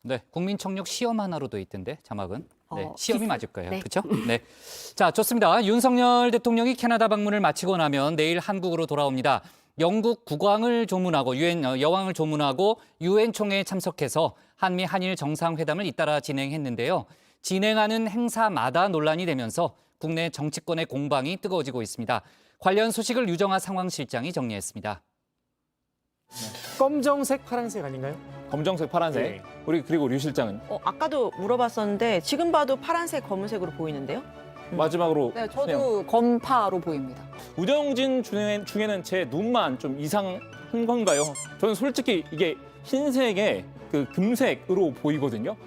네, 국민청력 시험 하나로 돼 있던데 자막은. 네, 시험이 맞을 거예요. 네. 그렇죠? 네. 자, 좋습니다. 윤석열 대통령이 캐나다 방문을 마치고 나면 내일 한국으로 돌아옵니다. 영국 국왕을 조문하고 여왕을 조문하고 유엔 총회에 참석해서 한미 한일 정상회담을 잇따라 진행했는데요. 진행하는 행사마다 논란이 되면서 국내 정치권의 공방이 뜨거워지고 있습니다. 관련 소식을 유정아 상황실장이 정리했습니다. 검정색, 파란색 아닌가요? 검정색, 파란색. 네. 그리고 류 실장은 아까도 물어봤었는데 지금 봐도 파란색, 검은색으로 보이는데요? 마지막으로 네, 저도 검파로 보입니다. 우정진 중에는 제 눈만 좀 이상한 건가요? 저는 솔직히 이게 흰색에 그 금색으로 보이거든요.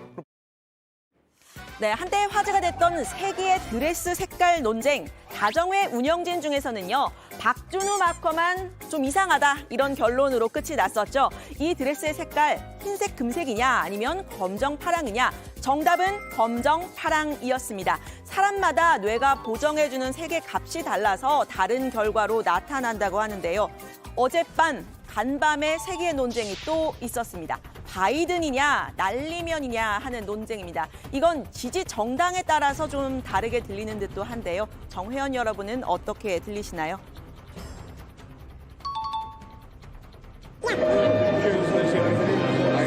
네, 한때 화제가 됐던 세기의 드레스 색깔 논쟁. 다정회 운영진 중에서는요, 박준우 마커만 좀 이상하다 이런 결론으로 끝이 났었죠. 이 드레스의 색깔 흰색 금색이냐 아니면 검정 파랑이냐? 정답은 검정 파랑이었습니다. 사람마다 뇌가 보정해주는 색의 값이 달라서 다른 결과로 나타난다고 하는데요. 어젯밤 간밤에 세기의 논쟁이 또 있었습니다. 바이든이냐 날리면이냐 하는 논쟁입니다. 이건 지지 정당에 따라서 좀 다르게 들리는 듯도 한데요. 정회원 여러분은 어떻게 들리시나요?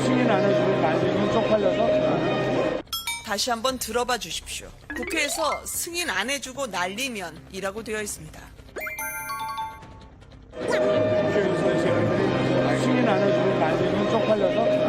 승인 안 해주고 날리면 쪽팔려서 다시 한번 들어봐 주십시오. 국회에서 승인 안 해주고 날리면이라고 되어 있습니다. 승인 안 해주고 날리면 쪽팔려서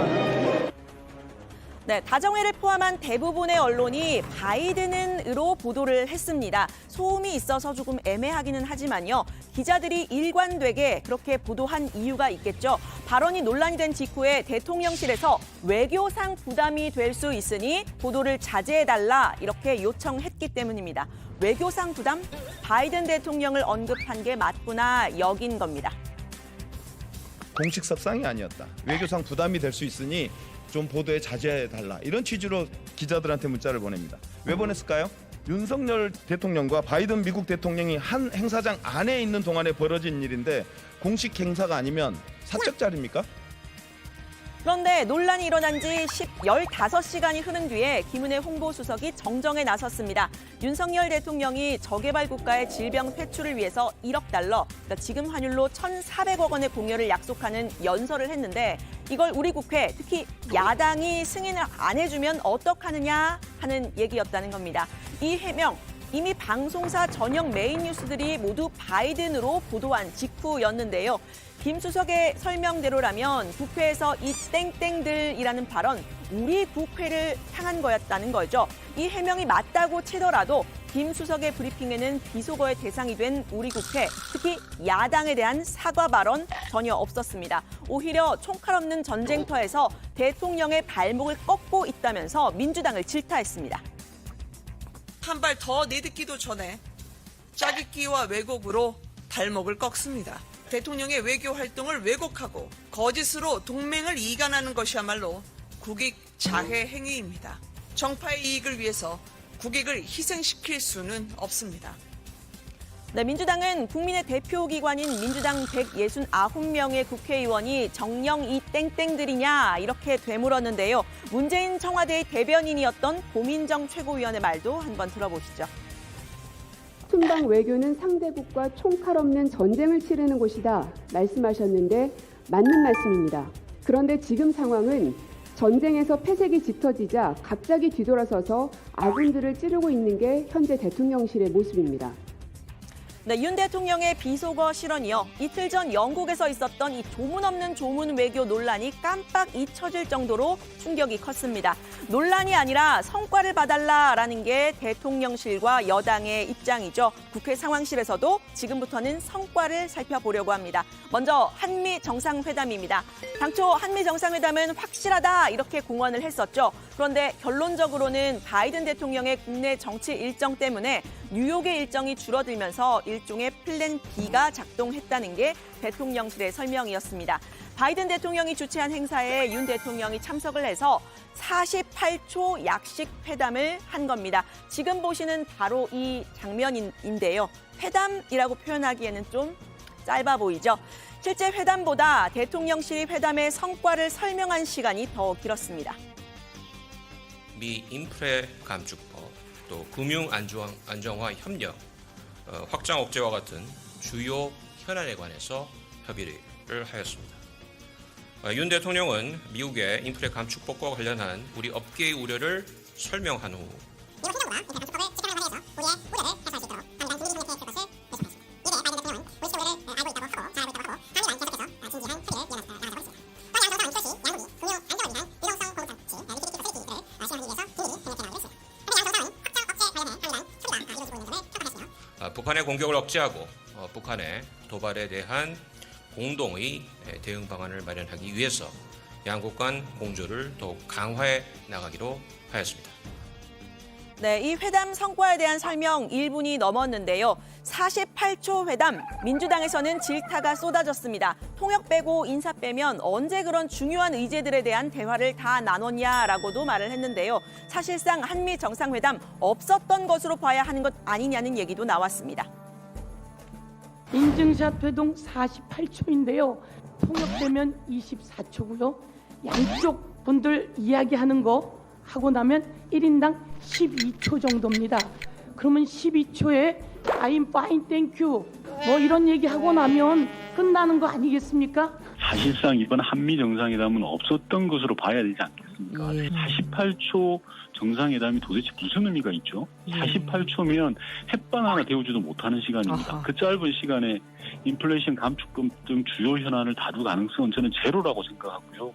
네, 다정회를 포함한 대부분의 언론이 바이든은으로 보도를 했습니다. 소음이 있어서 조금 애매하기는 하지만요. 기자들이 일관되게 그렇게 보도한 이유가 있겠죠. 발언이 논란이 된 직후에 대통령실에서 외교상 부담이 될 수 있으니 보도를 자제해달라 이렇게 요청했기 때문입니다. 외교상 부담? 바이든 대통령을 언급한 게 맞구나 여긴 겁니다. 공식 석상이 아니었다. 외교상 부담이 될 수 있으니 좀 보도에 자제해달라. 이런 취지로 기자들한테 문자를 보냅니다. 왜 보냈을까요? 윤석열 대통령과 바이든 미국 대통령이 한 행사장 안에 있는 동안에 벌어진 일인데 공식 행사가 아니면 사적 자리입니까? 그런데 논란이 일어난 지 15시간이 흐른 뒤에 김은혜 홍보수석이 정정에 나섰습니다. 윤석열 대통령이 저개발 국가의 질병 퇴출을 위해서 1억 달러, 그러니까 지금 환율로 1,400억 원의 공여를 약속하는 연설을 했는데 이걸 우리 국회, 특히 야당이 승인을 안 해주면 어떡하느냐 하는 얘기였다는 겁니다. 이 해명, 이미 방송사 전용 메인 뉴스들이 모두 바이든으로 보도한 직후였는데요. 김 수석의 설명대로라면 국회에서 이 땡땡들이라는 발언, 우리 국회를 향한 거였다는 거죠. 이 해명이 맞다고 치더라도 김 수석의 브리핑에는 비속어의 대상이 된 우리 국회, 특히 야당에 대한 사과 발언 전혀 없었습니다. 오히려 총칼 없는 전쟁터에서 대통령의 발목을 꺾고 있다면서 민주당을 질타했습니다. 한 발 더 내딛기도 전에 짜깁기와 왜곡으로 발목을 꺾습니다. 대통령의 외교 활동을 왜곡하고 거짓으로 동맹을 이간하는 것이야말로 국익 자해 행위입니다. 정파의 이익을 위해서 국익을 희생시킬 수는 없습니다. 네, 민주당은 국민의 대표기관인 민주당 169명의 국회의원이 정녕 이 땡땡들이냐 이렇게 되물었는데요. 문재인 청와대의 대변인이었던 고민정 최고위원의 말도 한번 들어보시죠. 순방 외교는 상대국과 총칼 없는 전쟁을 치르는 곳이다 말씀하셨는데 맞는 말씀입니다. 그런데 지금 상황은 전쟁에서 패색이 짙어지자 갑자기 뒤돌아서서 아군들을 찌르고 있는 게 현재 대통령실의 모습입니다. 네, 윤 대통령의 비속어 실언이요. 이틀 전 영국에서 있었던 이 조문 없는 조문 외교 논란이 깜빡 잊혀질 정도로 충격이 컸습니다. 논란이 아니라 성과를 봐달라라는 게 대통령실과 여당의 입장이죠. 국회 상황실에서도 지금부터는 성과를 살펴보려고 합니다. 먼저 한미 정상회담입니다. 당초 한미 정상회담은 확실하다 이렇게 공언을 했었죠. 그런데 결론적으로는 바이든 대통령의 국내 정치 일정 때문에 뉴욕의 일정이 줄어들면서 일종의 플랜 B가 작동했다는 게 대통령실의 설명이었습니다. 바이든 대통령이 주최한 행사에 윤 대통령이 참석을 해서 48초 약식 회담을 한 겁니다. 지금 보시는 바로 이 장면인데요. 회담이라고 표현하기에는 좀 짧아 보이죠? 실제 회담보다 대통령실이 회담의 성과를 설명한 시간이 더 길었습니다. 미 인프레 감축법, 또 금융 안정화 협력 확장 억제와 같은 주요 현안에 관해서 협의를 하였습니다. 윤 대통령은 미국의 인프레 감축법과 관련한 우리 업계의 우려를 설명한 후 북한의 공격을 억제하고 북한의 도발에 대한 공동의 대응 방안을 마련하기 위해서 양국 간 공조를 더욱 강화해 나가기로 하였습니다. 네, 이 회담 성과에 대한 설명 1분이 넘었는데요. 48초 회담, 민주당에서는 질타가 쏟아졌습니다. 통역 빼고 인사 빼면 언제 그런 중요한 의제들에 대한 대화를 다 나눴냐라고도 말을 했는데요. 사실상 한미 정상회담 없었던 것으로 봐야 하는 것 아니냐는 얘기도 나왔습니다. 인증샷 회동 48초인데요. 통역되면 24초고요. 양쪽 분들 이야기하는 거 하고 나면 1인당 12초 정도입니다. 그러면 12초에 I'm fine, thank you 뭐 이런 얘기하고 나면 끝나는 거 아니겠습니까? 사실상 이번 한미 정상회담은 없었던 것으로 봐야 되지 않겠습니까? 48초 정상회담이 도대체 무슨 의미가 있죠? 48초면 햇반 하나 데우지도 못하는 시간입니다. 그 짧은 시간에 인플레이션 감축금 등 주요 현안을 다룰 가능성은 저는 제로라고 생각하고요.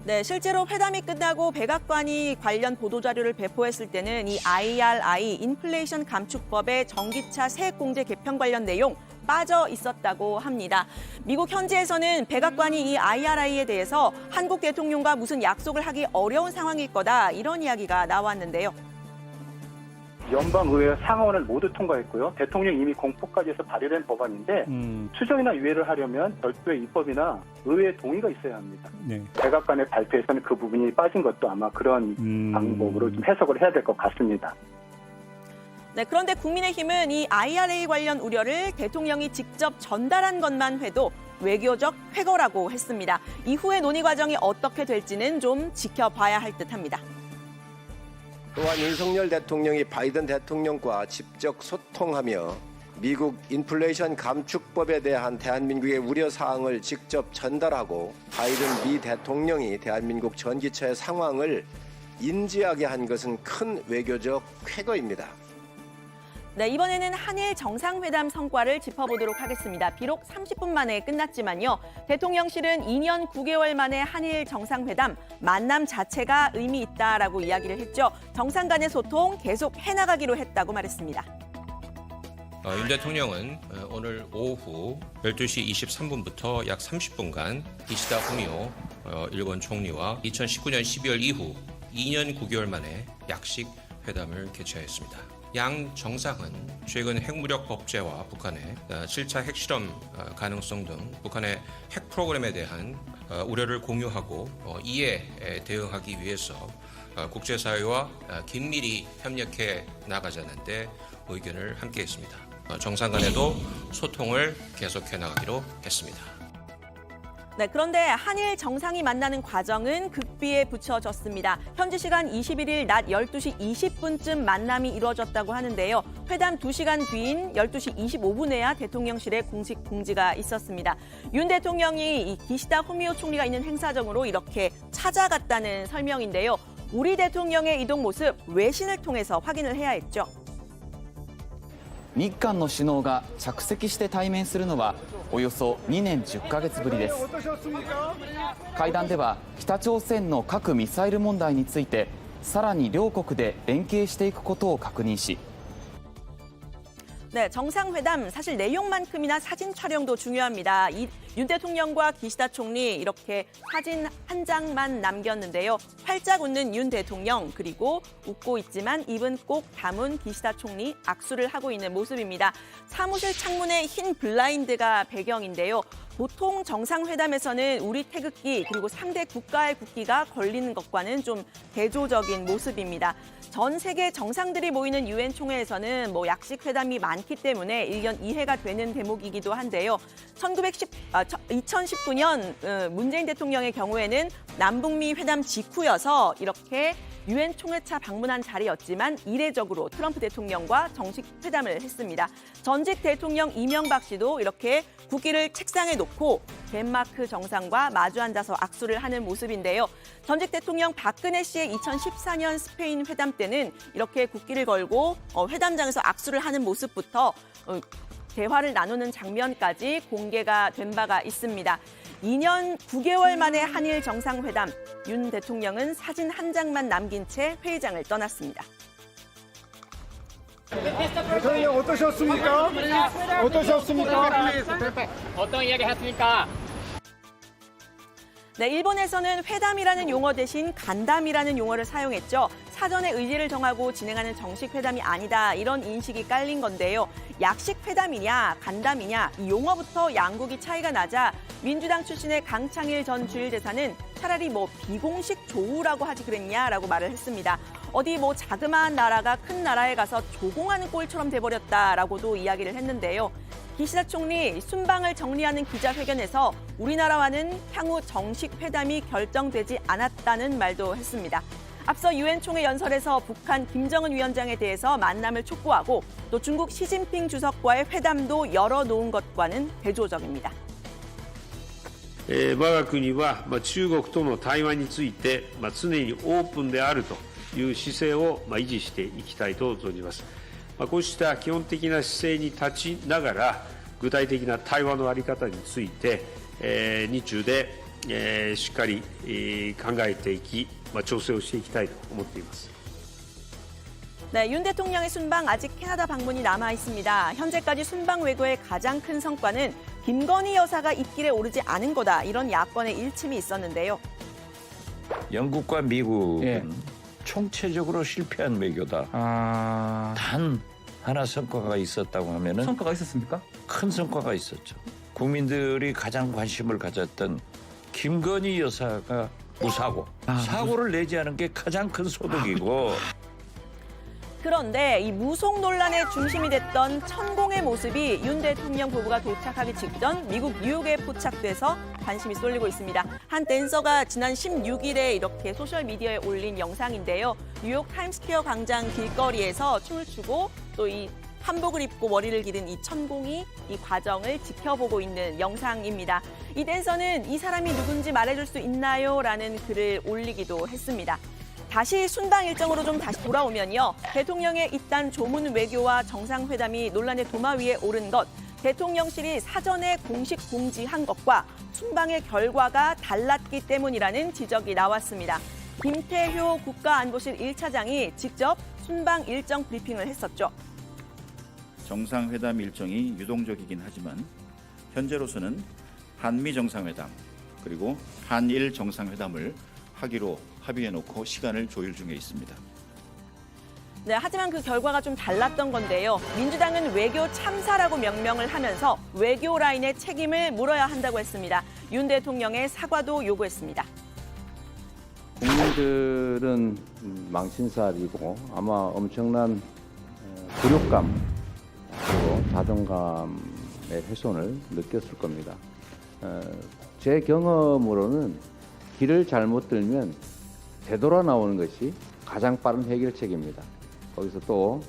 네, 실제로 회담이 끝나고 백악관이 관련 보도자료를 배포했을 때는 이 IRI, 인플레이션 감축법의 전기차 세액공제 개편 관련 내용 빠져 있었다고 합니다. 미국 현지에서는 백악관이 이 IRI에 대해서 한국 대통령과 무슨 약속을 하기 어려운 상황일 거다 이런 이야기가 나왔는데요. 연방의회 상원을 모두 통과했고요. 대통령 이미 공포까지 해서 발의된 법안인데 추정이나 유예를 하려면 별도의 입법이나 의회 동의가 있어야 합니다. 네. 백악관의 발표에서는 그 부분이 빠진 것도 아마 그런 방법으로 좀 해석을 해야 될 것 같습니다. 네, 그런데 국민의힘은 이 IRA 관련 우려를 대통령이 직접 전달한 것만 해도 외교적 쾌거라고 했습니다. 이후의 논의 과정이 어떻게 될지는 좀 지켜봐야 할 듯합니다. 또한 윤석열 대통령이 바이든 대통령과 직접 소통하며 미국 인플레이션 감축법에 대한 대한민국의 우려사항을 직접 전달하고 바이든 미 대통령이 대한민국 전기차의 상황을 인지하게 한 것은 큰 외교적 쾌거입니다. 네, 이번에는 한일 정상회담 성과를 짚어보도록 하겠습니다. 비록 30분 만에 끝났지만요. 대통령실은 2년 9개월 만에 한일 정상회담 만남 자체가 의미 있다라고 이야기를 했죠. 정상 간의 소통 계속 해나가기로 했다고 말했습니다. 윤 대통령은 오늘 오후 12시 23분부터 약 30분간 기시다 후미오 일본 총리와 2019년 12월 이후 2년 9개월 만에 약식 회담을 개최했습니다. 양 정상은 최근 핵무력 법제와 북한의 7차 핵실험 가능성 등 북한의 핵 프로그램에 대한 우려를 공유하고 이에 대응하기 위해서 국제사회와 긴밀히 협력해 나가자는 데 의견을 함께했습니다. 정상 간에도 소통을 계속해 나가기로 했습니다. 네, 그런데 한일 정상이 만나는 과정은 극비에 붙여졌습니다. 현지 시간 21일 낮 12시 20분쯤 만남이 이루어졌다고 하는데요. 회담 2시간 뒤인 12시 25분에야 대통령실에 공식 공지가 있었습니다. 윤 대통령이 이 기시다 후미오 총리가 있는 행사장으로 이렇게 찾아갔다는 설명인데요. 우리 대통령의 이동 모습 외신을 통해서 확인을 해야 했죠. 日韓の首脳が着席して対面するのはおよそ2年10ヶ月ぶりです。会談では北朝鮮の核・ミサイル問題についてさらに両国で連携していくことを確認し 네, 정상회담 사실 내용만큼이나 사진 촬영도 중요합니다. 윤 대통령과 기시다 총리 이렇게 사진 한 장만 남겼는데요. 활짝 웃는 윤 대통령 그리고 웃고 있지만 입은 꼭 다문 기시다 총리 악수를 하고 있는 모습입니다. 사무실 창문에 흰 블라인드가 배경인데요. 보통 정상회담에서는 우리 태극기 그리고 상대 국가의 국기가 걸리는 것과는 좀 대조적인 모습입니다. 전 세계 정상들이 모이는 유엔 총회에서는 약식 회담이 많기 때문에 1년 2회가 되는 대목이기도 한데요. 2019년 문재인 대통령의 경우에는 남북미 회담 직후여서 이렇게 유엔 총회차 방문한 자리였지만 이례적으로 트럼프 대통령과 정식 회담을 했습니다. 전직 대통령 이명박 씨도 이렇게 국기를 책상에 놓고 덴마크 정상과 마주 앉아서 악수를 하는 모습인데요. 전직 대통령 박근혜 씨의 2014년 스페인 회담 때는 이렇게 국기를 걸고 회담장에서 악수를 하는 모습부터 대화를 나누는 장면까지 공개가 된 바가 있습니다. 2년 9개월 만에 한일 정상회담, 윤 대통령은 사진 한 장만 남긴 채 회의장을 떠났습니다. 대통령 어떠셨습니까? 어떠셨습니까? 어떤 이야기 했습니까? 네, 일본에서는 회담이라는 용어 대신 간담이라는 용어를 사용했죠. 사전에 의지를 정하고 진행하는 정식 회담이 아니다, 이런 인식이 깔린 건데요. 약식 회담이냐 간담이냐 이 용어부터 양국이 차이가 나자 민주당 출신의 강창일 전 주일대사는 차라리 비공식 조우라고 하지 그랬냐라고 말을 했습니다. 어디 자그마한 나라가 큰 나라에 가서 조공하는 꼴처럼 돼버렸다라고도 이야기를 했는데요. 기시다 총리 순방을 정리하는 기자회견에서 우리나라와는 향후 정식 회담이 결정되지 않았다는 말도 했습니다. 앞서 유엔 총회 연설에서 북한 김정은 위원장에 대해서 만남을 촉구하고 또 중국 시진핑 주석과의 회담도 열어놓은 것과는 대조적입니다. 我が国は中国との対話について常にオープンであるという姿勢を維持していきたいと存じます。こうした基本的な姿勢に立ちながら具体的な対話の在り方について日中でしっかり考えていき調整をしていきたいと思っています。 네, 윤 대통령의 순방 아직 캐나다 방문이 남아 있습니다. 현재까지 순방 외교의 가장 큰 성과는 김건희 여사가 입길에 오르지 않은 거다, 이런 야권의 일침이 있었는데요. 영국과 미국은 총체적으로 실패한 외교다. 단 하나 성과가 있었다고 하면은 성과가 있었습니까? 큰 성과가 있었죠. 국민들이 가장 관심을 가졌던 김건희 여사가 무사고, 사고를 내지 않은 게 가장 큰 소득이고. 그런데 이 무속 논란의 중심이 됐던 천공의 모습이 윤 대통령 부부가 도착하기 직전 미국 뉴욕에 포착돼서 관심이 쏠리고 있습니다. 한 댄서가 지난 16일에 이렇게 소셜미디어에 올린 영상인데요. 뉴욕 타임스퀘어 광장 길거리에서 춤을 추고 또 이 한복을 입고 머리를 기른 이 천공이 이 과정을 지켜보고 있는 영상입니다. 이 댄서는 이 사람이 누군지 말해줄 수 있나요? 라는 글을 올리기도 했습니다. 다시 순방 일정으로 좀 다시 돌아오면요. 대통령의 이딴 조문 외교와 정상회담이 논란의 도마 위에 오른 것, 대통령실이 사전에 공식 공지한 것과 순방의 결과가 달랐기 때문이라는 지적이 나왔습니다. 김태효 국가안보실 1차장이 직접 순방 일정 브리핑을 했었죠. 정상회담 일정이 유동적이긴 하지만 현재로서는 한미 정상회담 그리고 한일 정상회담을 하기로 합의해놓고 시간을 조율 중에 있습니다. 네, 하지만 그 결과가 좀 달랐던 건데요. 민주당은 외교 참사라고 명명을 하면서 외교 라인의 책임을 물어야 한다고 했습니다. 윤 대통령의 사과도 요구했습니다. 국민들은 망신살이고 아마 엄청난 굴욕감 그리고 자존감의 훼손을 느꼈을 겁니다. 제 경험으로는 길을 잘못 들면 되돌아 나오는 것이 가장 빠른 해결책입니다. 거기서 또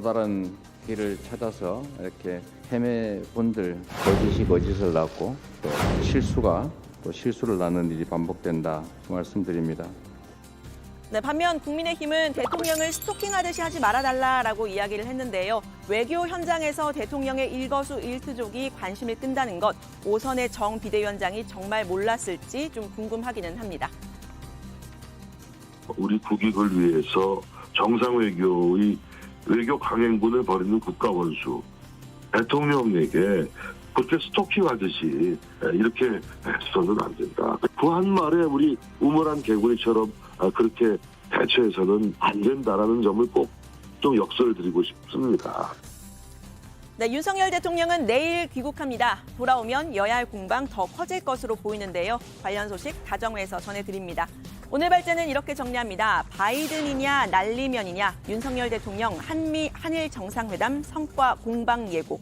다른 길을 찾아서 이렇게 헤매본들 거짓이 거짓을 낳고 또 실수를 낳는 일이 반복된다 말씀드립니다. 네, 반면 국민의힘은 대통령을 스토킹하듯이 하지 말아달라라고 이야기를 했는데요. 외교 현장에서 대통령의 일거수일투족이 관심을 끈다는 것, 오선의 정 비대위원장이 정말 몰랐을지 좀 궁금하기는 합니다. 우리 국익을 위해서 정상외교의 외교 강행군을 벌이는 국가원수 대통령에게 그렇게 스토킹하듯이 이렇게 해서는 안 된다. 그 한 말에 우리 우물한 개구리처럼 그렇게 대처해서는 안 된다라는 점을 꼭 좀 역설을 드리고 싶습니다. 네, 윤석열 대통령은 내일 귀국합니다. 돌아오면 여야의 공방 더 커질 것으로 보이는데요. 관련 소식 다정회에서 전해드립니다. 오늘 발제는 이렇게 정리합니다. 바이든이냐 날리면이냐, 윤석열 대통령 한미 한일 정상회담 성과 공방 예고.